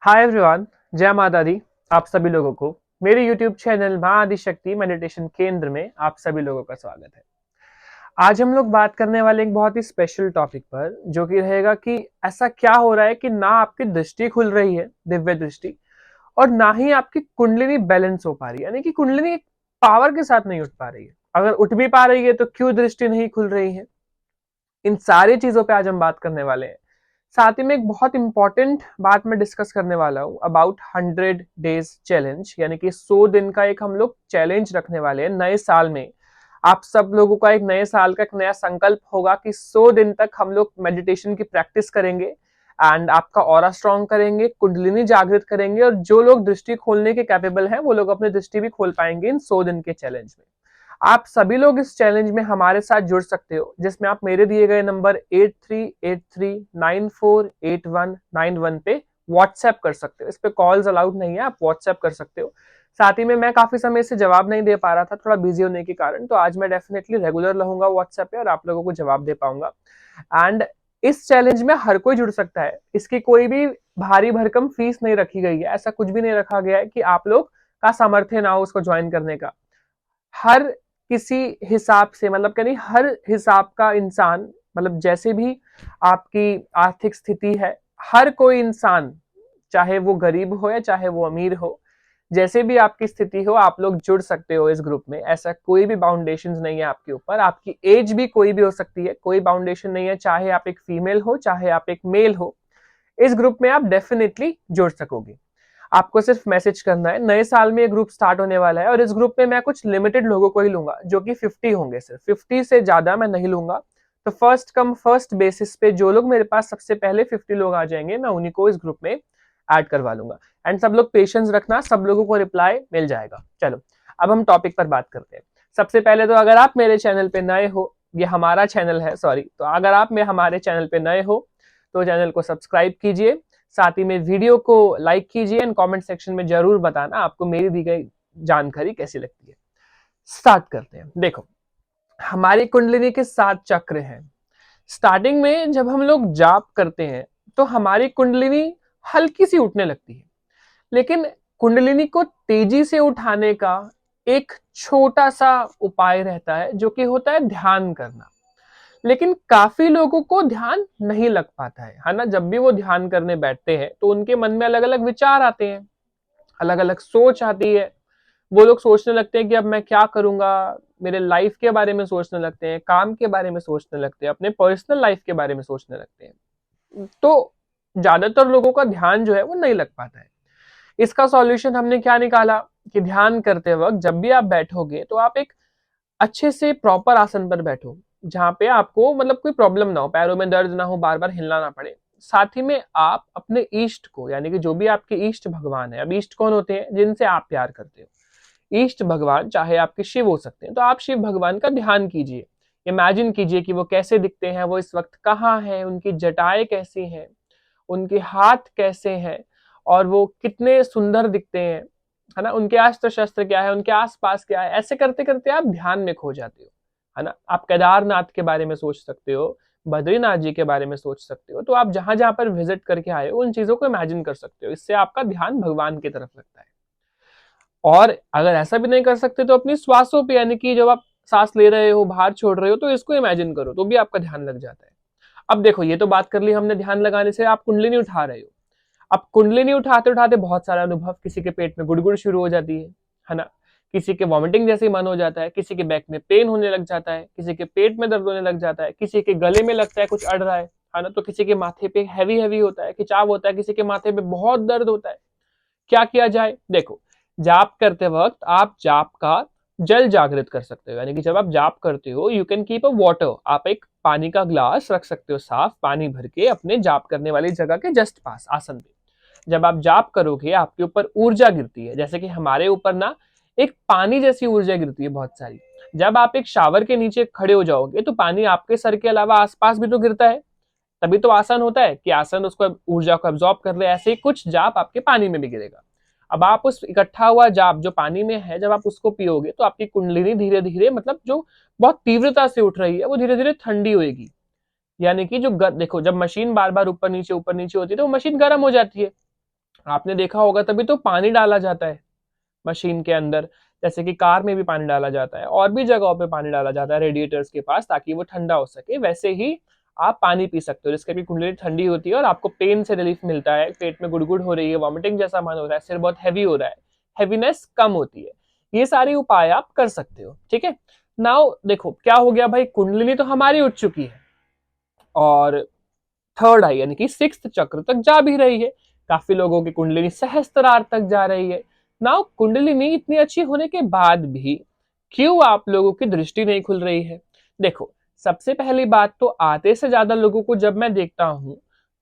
Hi everyone, जय माता दी। आप सभी लोगों को मेरे यूट्यूब चैनल माँ आदिशक्ति मेडिटेशन केंद्र में आप सभी लोगों का स्वागत है। आज हम लोग बात करने वाले एक बहुत ही स्पेशल टॉपिक पर, जो कि रहेगा कि ऐसा क्या हो रहा है कि ना आपकी दृष्टि खुल रही है, दिव्य दृष्टि, और ना ही आपकी कुंडलिनी बैलेंस हो पा रही है, यानी कि कुंडलिनी पावर के साथ नहीं उठ पा रही है। अगर उठ भी पा रही है तो क्यों दृष्टि नहीं खुल रही है। इन सारी चीजों पे आज हम बात करने वाले हैं। साथ ही में एक बहुत इंपॉर्टेंट बात मैं डिस्कस करने वाला हूँ अबाउट 100 डेज चैलेंज, यानी कि 100 दिन का एक हम लोग चैलेंज रखने वाले हैं नए साल में। आप सब लोगों का एक नए साल का एक नया संकल्प होगा कि 100 दिन तक हम लोग मेडिटेशन की प्रैक्टिस करेंगे एंड आपका ऑरा स्ट्रॉन्ग करेंगे, कुंडलिनी जागृत करेंगे, और जो लोग दृष्टि खोलने के कैपेबल हैं वो लोग अपनी दृष्टि भी खोल पाएंगे इन 100 दिन के चैलेंज में। आप सभी लोग इस चैलेंज में हमारे साथ जुड़ सकते हो, जिसमें आप मेरे दिए गए नंबर 8383948191 पे व्हाट्सएप कर सकते हो। इस पे कॉल्स अलाउड नहीं है, आप व्हाट्सएप कर सकते हो। साथ ही में मैं काफी समय से जवाब नहीं दे पा रहा था, थोड़ा बिजी होने के कारण, तो आज मैं डेफिनेटली रेगुलर रहूंगा व्हाट्सएप पे और आप लोगों को जवाब दे पाऊंगा। एंड इस चैलेंज में हर कोई जुड़ सकता है, इसकी कोई भी भारी भरकम फीस नहीं रखी गई है, ऐसा कुछ भी नहीं रखा गया है कि आप लोग का सामर्थ्य ना हो उसको ज्वाइन करने का। हर किसी हिसाब से, मतलब कहीं हर हिसाब का इंसान, मतलब जैसे भी आपकी आर्थिक स्थिति है, हर कोई इंसान, चाहे वो गरीब हो या चाहे वो अमीर हो, जैसे भी आपकी स्थिति हो, आप लोग जुड़ सकते हो इस ग्रुप में। ऐसा कोई भी बाउंडेशन नहीं है आपके ऊपर। आपकी एज भी कोई भी हो सकती है, कोई बाउंडेशन नहीं है, चाहे आप एक फीमेल हो चाहे आप एक मेल हो, इस ग्रुप में आप डेफिनेटली जुड़ सकोगे। आपको सिर्फ मैसेज करना है। नए साल में ये ग्रुप स्टार्ट होने वाला है और इस ग्रुप में मैं कुछ लिमिटेड लोगों को ही लूंगा, जो कि 50 होंगे, सिर्फ 50 से ज्यादा मैं नहीं लूंगा। तो फर्स्ट कम फर्स्ट बेसिस पे जो लोग मेरे पास सबसे पहले 50 लोग आ जाएंगे, मैं उन्हीं को इस ग्रुप में ऐड करवा लूंगा। एंड सब लोग पेशेंस रखना, सब लोगों को रिप्लाई मिल जाएगा। चलो, अब हम टॉपिक पर बात करते हैं। सबसे पहले तो अगर आप मेरे चैनल पे नए हो, ये हमारा चैनल है, सॉरी, तो अगर आप में हमारे चैनल पे नए हो तो चैनल को सब्सक्राइब कीजिए। साथ ही में वीडियो को लाइक कीजिए एंड कमेंट सेक्शन में जरूर बताना आपको मेरी दी गई जानकारी कैसी लगती है। स्टार्ट करते हैं। देखो, हमारी कुंडलिनी के 7 चक्र हैं। स्टार्टिंग में जब हम लोग जाप करते हैं तो हमारी कुंडलिनी हल्की सी उठने लगती है, लेकिन कुंडलिनी को तेजी से उठाने का एक छोटा सा उपाय रहता है, जो कि होता है ध्यान करना। लेकिन काफी लोगों को ध्यान नहीं लग पाता है ना। जब भी वो ध्यान करने बैठते हैं तो उनके मन में अलग अलग विचार आते हैं, अलग अलग सोच आती है। वो लोग सोचने लगते हैं कि अब मैं क्या करूंगा, मेरे लाइफ के बारे में सोचने लगते हैं, काम के बारे में सोचने लगते हैं, अपने पर्सनल लाइफ के बारे में सोचने लगते हैं। तो ज्यादातर लोगों का ध्यान जो है वो नहीं लग पाता है। इसका सॉल्यूशन हमने क्या निकाला कि ध्यान करते वक्त जब भी आप बैठोगे तो आप एक अच्छे से प्रॉपर आसन पर बैठो, जहां पे आपको मतलब कोई प्रॉब्लम ना हो, पैरों में दर्द ना हो, बार बार हिलना ना पड़े। साथ ही में आप अपने इष्ट को, यानी कि जो भी आपके इष्ट भगवान है, अब इष्ट कौन होते हैं, जिनसे आप प्यार करते हो, इष्ट भगवान चाहे आपके शिव हो सकते हैं, तो आप शिव भगवान का ध्यान कीजिए। इमेजिन कीजिए कि वो कैसे दिखते हैं, वो इस वक्त कहाँ हैं, उनकी जटाएं कैसी हैं, उनके हाथ कैसे हैं, और वो कितने सुंदर दिखते हैं, है ना, उनके अस्त्र शस्त्र क्या है, उनके आसपास क्या है। ऐसे करते करते आप ध्यान में खो जाते हो, है ना। आप केदारनाथ के बारे में सोच सकते हो, बद्रीनाथ जी के बारे में सोच सकते हो। तो आप जहां जहां पर विजिट करके आए हो उन चीजों को इमेजिन कर सकते हो। इससे आपका ध्यान भगवान की तरफ लगता है। और अगर ऐसा भी नहीं कर सकते तो अपनी श्वासों पे, यानी कि जब आप सांस ले रहे हो, बाहर छोड़ रहे हो, तो इसको इमेजिन करो, तो भी आपका ध्यान लग जाता है। अब देखो, ये तो बात कर ली हमने ध्यान लगाने से आप कुंडलिनी उठा रहे हो। अब कुंडलिनी उठाते उठाते बहुत सारा अनुभव, किसी के पेट में गुड़गुड़ शुरू हो जाती है ना, किसी के वॉमिटिंग जैसे मन हो जाता है, किसी के बैक में पेन होने लग जाता है, किसी के पेट में दर्द होने लग जाता है, किसी के गले में लगता है कुछ अड़ रहा है ना, तो किसी के माथे पे हैवी हैवी होता है, खिंचाव होता है, किसी के माथे पे बहुत दर्द होता है। क्या किया जाए? देखो, जाप करते वक्त आप जाप का जल जागृत कर सकते हो, यानी कि जब आप जाप करते हो you can keep a water, आप एक पानी का ग्लास रख सकते हो, साफ पानी भर के अपने जाप करने वाली जगह के जस्ट पास आसन पे। जब आप जाप करोगे आपके ऊपर ऊर्जा गिरती है, जैसे कि हमारे ऊपर ना एक पानी जैसी ऊर्जा गिरती है बहुत सारी। जब आप एक शावर के नीचे खड़े हो जाओगे तो पानी आपके सर के अलावा आसपास भी तो गिरता है, तभी तो आसन होता है कि आसन उसको ऊर्जा को एब्जॉर्ब कर ले। ऐसे ही कुछ जाप आपके पानी में भी गिरेगा। अब आप उस इकट्ठा हुआ जाप जो पानी में है, जब आप उसको पियोगे तो आपकी कुंडलिनी धीरे धीरे, मतलब जो बहुत तीव्रता से उठ रही है, वो धीरे धीरे ठंडी होगी। यानी कि जो देखो, जब मशीन बार बार ऊपर नीचे होती है तो वो मशीन गर्म हो जाती है। आपने देखा होगा तभी तो पानी डाला जाता है मशीन के अंदर, जैसे कि कार में भी पानी डाला जाता है और भी जगहों पे पानी डाला जाता है रेडिएटर्स के पास, ताकि वो ठंडा हो सके। वैसे ही आप पानी पी सकते हो जिससे कि कुंडली ठंडी होती है और आपको पेन से रिलीफ मिलता है, पेट में गुड़गुड़ हो रही है, वॉमिटिंग जैसा मन हो रहा है, सिर बहुत हैवी हो रहा है, हैवीनेस कम होती है। ये सारे उपाय आप कर सकते हो, ठीक है। नाउ देखो क्या हो गया भाई, कुंडलिनी तो हमारी उठ चुकी है और थर्ड आई यानी कि सिक्स्थ चक्र तक जा भी रही है। काफी लोगों की कुंडलिनी सहस्त्रार तक जा रही है। नाउ कुंडलिनी इतनी अच्छी होने के बाद भी क्यों आप लोगों की दृष्टि नहीं खुल रही है? देखो, सबसे पहली बात तो आधे से ज्यादा लोगों को जब मैं देखता हूं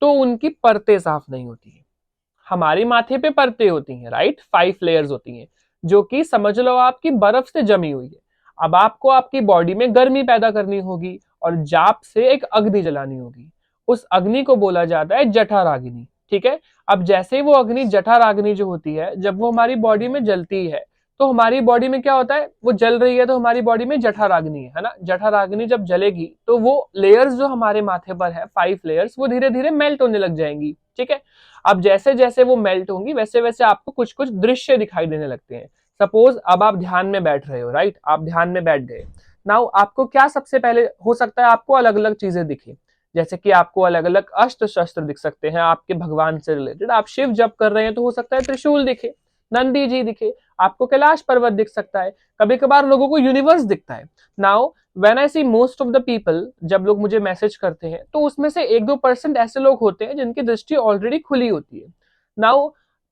तो उनकी परतें साफ नहीं होती है। हमारी माथे पे परतें होती हैं, राइट, 5 लेयर्स होती हैं, जो कि समझ लो आपकी बर्फ से जमी हुई है। अब आपको आपकी बॉडी में गर्मी पैदा करनी होगी और जाप से एक अग्नि जलानी होगी। उस अग्नि को बोला जाता है जठराग्नि, ठीक है। अब जैसे ही वो अग्नि जठराग्नि जो होती है, जब वो हमारी बॉडी में जलती है तो हमारी बॉडी में क्या होता है, वो जल रही है तो हमारी बॉडी में जठराग्नि है ना। जठराग्नि जब जलेगी तो वो लेयर्स जो हमारे माथे पर है, 5 लेयर्स, वो धीरे धीरे मेल्ट होने लग जाएंगी, ठीक है। अब जैसे जैसे वो मेल्ट होंगी वैसे वैसे आपको कुछ कुछ दृश्य दिखाई देने लगते हैं। सपोज अब आप ध्यान में बैठ रहे हो, राइट, आप ध्यान में बैठ गए। नाउ आपको क्या सबसे पहले हो सकता है, आपको अलग अलग चीजें दिखे, जैसे कि आपको अलग अलग अस्त्र शस्त्र दिख सकते हैं आपके भगवान से रिलेटेड। आप शिव जप कर रहे हैं तो हो सकता है त्रिशूल दिखे, नंदी जी दिखे, आपको कैलाश पर्वत दिख सकता है, कभी कभार लोगों को यूनिवर्स दिखता है। Now when I see most of the people, जब लोग मुझे मैसेज करते हैं तो उसमें से 1-2% ऐसे लोग होते हैं जिनकी दृष्टि ऑलरेडी खुली होती है। नाउ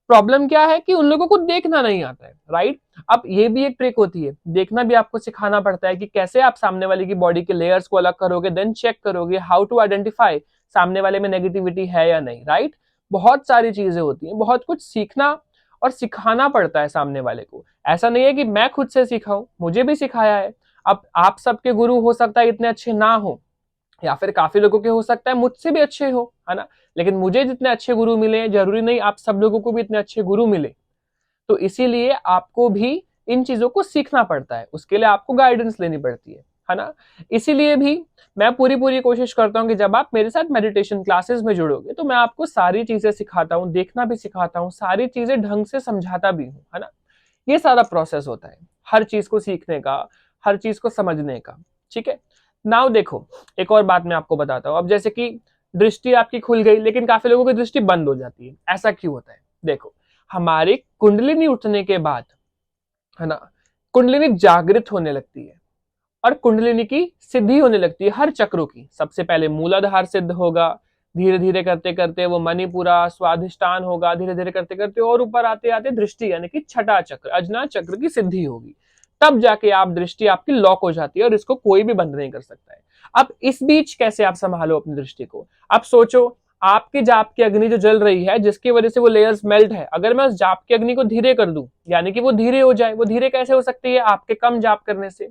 प्रॉब्लम क्या है कि उन लोगों को देखना नहीं आता है, राइट। अब ये भी एक ट्रिक होती है, देखना भी आपको सिखाना पड़ता है कि कैसे आप सामने वाले की बॉडी के लेयर्स को अलग करोगे, देन चेक करोगे हाउ टू आइडेंटिफाई सामने वाले में नेगेटिविटी है या नहीं, राइट। बहुत सारी चीजें होती हैं, बहुत कुछ सीखना और सिखाना पड़ता है सामने वाले को। ऐसा नहीं है कि मैं खुद से सीखा हूं, मुझे भी सिखाया है। अब आप सबके गुरु हो सकता है इतने अच्छे ना हो, या फिर काफी लोगों के हो सकता है मुझसे भी अच्छे हो, है ना। लेकिन मुझे जितने अच्छे गुरु मिले जरूरी नहीं आप सब लोगों को भी इतने अच्छे गुरु मिले। तो इसीलिए आपको भी इन चीजों को सीखना पड़ता है, उसके लिए आपको गाइडेंस लेनी पड़ती है ना। इसीलिए भी मैं पूरी पूरी कोशिश करता हूँ कि जब आप मेरे साथ मेडिटेशन क्लासेस में जुड़ोगे तो मैं आपको सारी चीजें सिखाता हूँ, देखना भी सिखाता हूँ, सारी चीजें ढंग से समझाता भी हूँ, है ना। ये सारा प्रोसेस होता है हर चीज को सीखने का, हर चीज को समझने का, ठीक है। नाउ देखो, एक और बात मैं आपको बताता हूँ। अब जैसे कि दृष्टि आपकी खुल गई लेकिन काफी लोगों की दृष्टि बंद हो जाती है, ऐसा क्यों होता है? देखो, हमारी कुंडलिनी उठने के बाद, है ना, कुंडलिनी जागृत होने लगती है और कुंडलिनी की सिद्धि होने लगती है हर चक्रों की। सबसे पहले मूलाधार सिद्ध होगा, धीरे धीरे करते करते वो मणिपुरा स्वाधिष्ठान होगा, धीरे धीरे करते करते और ऊपर आते आते दृष्टि यानी कि छठा चक्र अजना चक्र की सिद्धि होगी। तब जाके आप दृष्टि आपकी लॉक हो जाती है और इसको कोई भी बंद नहीं कर सकता है। अब इस बीच कैसे आप संभालो अपनी दृष्टि को? आप सोचो, आपकी जाप की अग्नि जो जल रही है जिसकी वजह से वो लेयर्स मेल्ट है, अगर मैं उस जाप की अग्नि को धीरे कर दूं, यानी कि वो धीरे हो जाए। वो धीरे कैसे हो सकती है? आपके कम जाप करने से।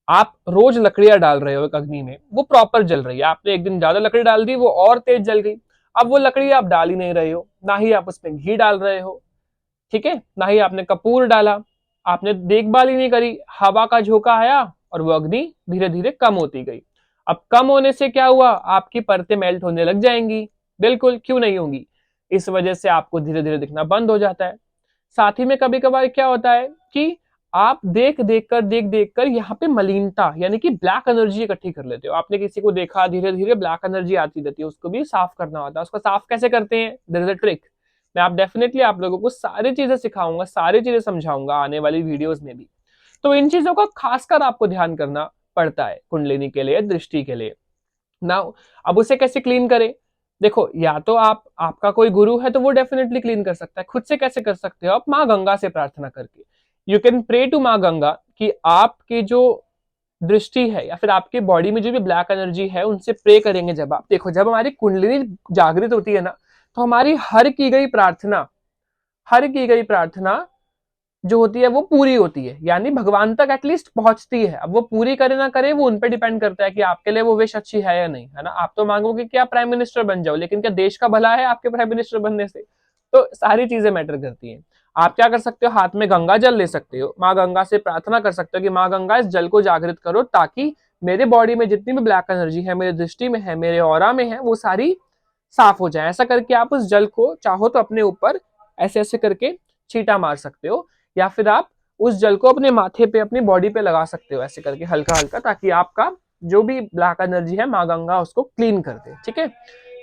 आप रोज लकड़ियां डाल रहे हो एक अग्नि में, वो प्रॉपर जल रही है, आपने एक दिन ज्यादा लकड़ी डाल दी वो और तेज जल गई। अब वो लकड़ी आप डाल ही नहीं रहे हो, ना ही आप उसमें घी डाल रहे हो, ठीक है, ना ही आपने कपूर डाला, आपने देखभाल ही नहीं करी, हवा का झोंका आया और वो अग्नि धीरे धीरे कम होती गई। अब कम होने से क्या हुआ? आपकी परतें मेल्ट होने लग जाएंगी। बिल्कुल, क्यों नहीं होंगी? इस वजह से आपको धीरे धीरे दिखना बंद हो जाता है। साथ ही में कभी कभार क्या होता है कि आप देख देख कर यहाँ पे मलिनता यानी कि ब्लैक एनर्जी इकट्ठी कर लेते हो। आपने किसी को देखा, धीरे धीरे ब्लैक एनर्जी आती रहती है, उसको भी साफ करना होता है। उसको साफ कैसे करते हैं? There is a trick. मैं आप डेफिनेटली आप लोगों को सारी चीजें सिखाऊंगा, सारी चीजें समझाऊंगा आने वाली वीडियोस में भी। तो इन चीजों का खासकर आपको ध्यान करना पड़ता है कुंडलिनी के लिए, दृष्टि के लिए। नाउ अब उसे कैसे क्लीन करें? देखो, या तो आपका कोई गुरु है तो वो डेफिनेटली क्लीन कर सकता है। खुद से कैसे कर सकते हो? आप माँ गंगा से प्रार्थना करके। यू कैन प्रे टू माँ गंगा कि आपकी जो दृष्टि है या फिर आपकी बॉडी में जो भी ब्लैक एनर्जी है उनसे प्रे करेंगे। जब आप देखो, जब हमारी कुंडलिनी जागृत होती है ना, तो हमारी हर की गई प्रार्थना जो होती है वो पूरी होती है, यानी भगवान तक एटलीस्ट पहुंचती है। अब वो पूरी करे ना करे वो उन पे डिपेंड करता है कि आपके लिए वो विश अच्छी है या नहीं, है ना। आप तो मांगोगे कि आप प्राइम मिनिस्टर बन जाओ, लेकिन क्या देश का भला है आपके प्राइम मिनिस्टर बनने से? तो सारी चीजें मैटर करती हैं। आप क्या कर सकते हो? हाथ में गंगा जल ले सकते हो, माँ गंगा से प्रार्थना कर सकते हो कि माँ गंगा इस जल को जागृत करो ताकि मेरे बॉडी में जितनी भी ब्लैक एनर्जी है, मेरी दृष्टि में है, मेरे ऑरा में है, वो सारी साफ हो जाए। ऐसा करके आप उस जल को चाहो तो अपने ऊपर ऐसे ऐसे करके छींटा मार सकते हो, या फिर आप उस जल को अपने माथे पे, अपनी बॉडी पे लगा सकते हो ऐसे करके हल्का हल्का, ताकि आपका जो भी ब्लैक एनर्जी है माँ गंगा उसको क्लीन कर दे। ठीक है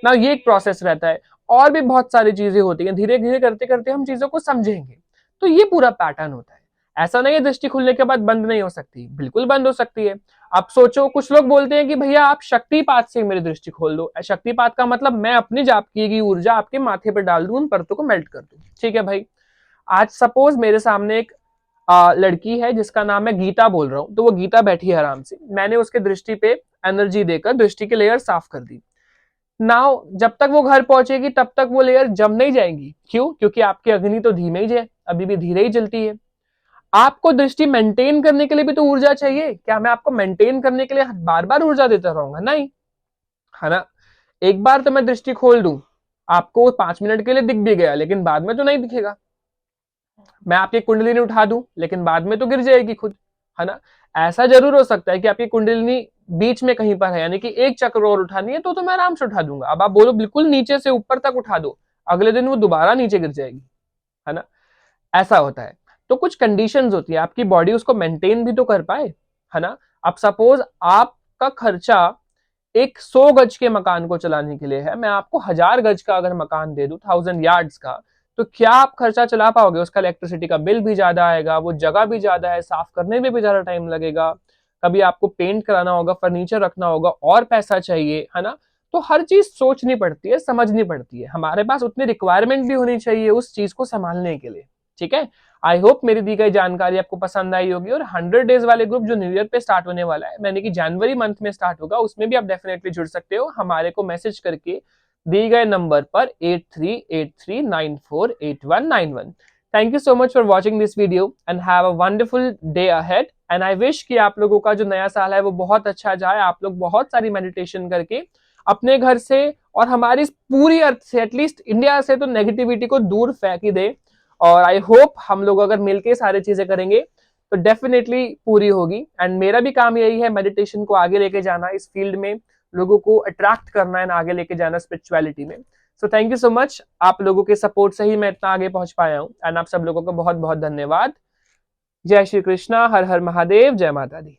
ना, ये एक प्रोसेस रहता है। और भी बहुत सारी चीजें होती हैं, धीरे धीरे करते करते हम चीजों को समझेंगे। तो ये पूरा पैटर्न होता है। ऐसा नहीं है दृष्टि खुलने के बाद बंद नहीं हो सकती, बिल्कुल बंद हो सकती है। आप सोचो, कुछ लोग बोलते हैं कि भैया आप शक्तिपात से मेरी दृष्टि खोल दो। शक्तिपात का मतलब मैं अपनी जाप की गई ऊर्जा आपके माथे पर डाल दूं, उन परतों को मेल्ट कर दूं। ठीक है भाई, आज सपोज मेरे सामने एक लड़की है जिसका नाम मैं गीता बोल रहा हूं, तो वो गीता बैठी है आराम से, मैंने उसके दृष्टि पे एनर्जी देकर दृष्टि के लेयर साफ कर दी। नाउ जब तक वो घर पहुंचेगी तब तक वो लेयर जम नहीं जाएंगी। क्यों? क्योंकि आपकी अग्नि तो धीमे ही है, अभी भी धीरे ही जलती है। आपको दृष्टि मेंटेन करने के लिए भी तो ऊर्जा चाहिए। क्या मैं आपको मेंटेन करने के लिए बार बार ऊर्जा देता रहूंगा? नहीं, है ना। एक बार तो मैं दृष्टि खोल दूं, आपको 5 मिनट के लिए दिख भी गया, लेकिन बाद में तो नहीं दिखेगा। मैं आपकी कुंडलिनी उठा दूं, लेकिन बाद में तो गिर जाएगी खुद, है ना। ऐसा जरूर हो सकता है कि आपकी कुंडलिनी बीच में कहीं पर है, यानी कि एक चक्र और उठानी है, तो मैं आराम से उठा दूंगा। अब आप बोलो बिल्कुल नीचे से ऊपर तक उठा दो, अगले दिन वो दोबारा नीचे गिर जाएगी, है ना। ऐसा होता है। तो कुछ कंडीशंस होती है, आपकी बॉडी उसको मेंटेन भी तो कर पाए, है ना। अब सपोज आपका खर्चा एक 100 गज के मकान को चलाने के लिए है, मैं आपको 1000 गज का अगर मकान दे दूं, 1000 यार्ड्स का, तो क्या आप खर्चा चला पाओगे? उसका इलेक्ट्रिसिटी का बिल भी ज्यादा आएगा, वो जगह भी ज्यादा है, साफ करने में भी ज्यादा टाइम लगेगा, कभी आपको पेंट कराना होगा, फर्नीचर रखना होगा, और पैसा चाहिए, है ना। तो हर चीज सोचनी पड़ती है, समझनी पड़ती है, हमारे पास उतनी रिक्वायरमेंट भी होनी चाहिए उस चीज को संभालने के लिए। ठीक है, आई होप मेरी दी गई जानकारी आपको पसंद आई होगी। और 100 डेज वाले ग्रुप जो न्यू ईयर पे स्टार्ट होने वाला है, मैंने कि जनवरी मंथ में स्टार्ट होगा, उसमें भी आप डेफिनेटली जुड़ सकते हो हमारे को मैसेज करके दिए गए नंबर पर 8383948191। Thank you so much for watching this video and have a wonderful day ahead. And I wish कि आप लोगों का जो नया साल है वो बहुत अच्छा जाए, आप लोग बहुत सारी मेडिटेशन करके अपने घर से और हमारी पूरी अर्थ से, एटलीस्ट इंडिया से, तो नेगेटिविटी को दूर फेंक ही दे। और आई होप हम लोग अगर मिलके सारी चीजें करेंगे तो डेफिनेटली पूरी होगी। एंड मेरा भी काम यही है, मेडिटेशन को आगे लेके जाना, इस फील्ड में लोगों को अट्रैक्ट करना है, आगे लेके जाना स्पिरिचुअलिटी में। So thank you so much, आप लोगों के सपोर्ट से ही मैं इतना आगे पहुंच पाया हूं। एंड आप सब लोगों को बहुत बहुत धन्यवाद। जय श्री कृष्णा, हर हर महादेव, जय माता दी।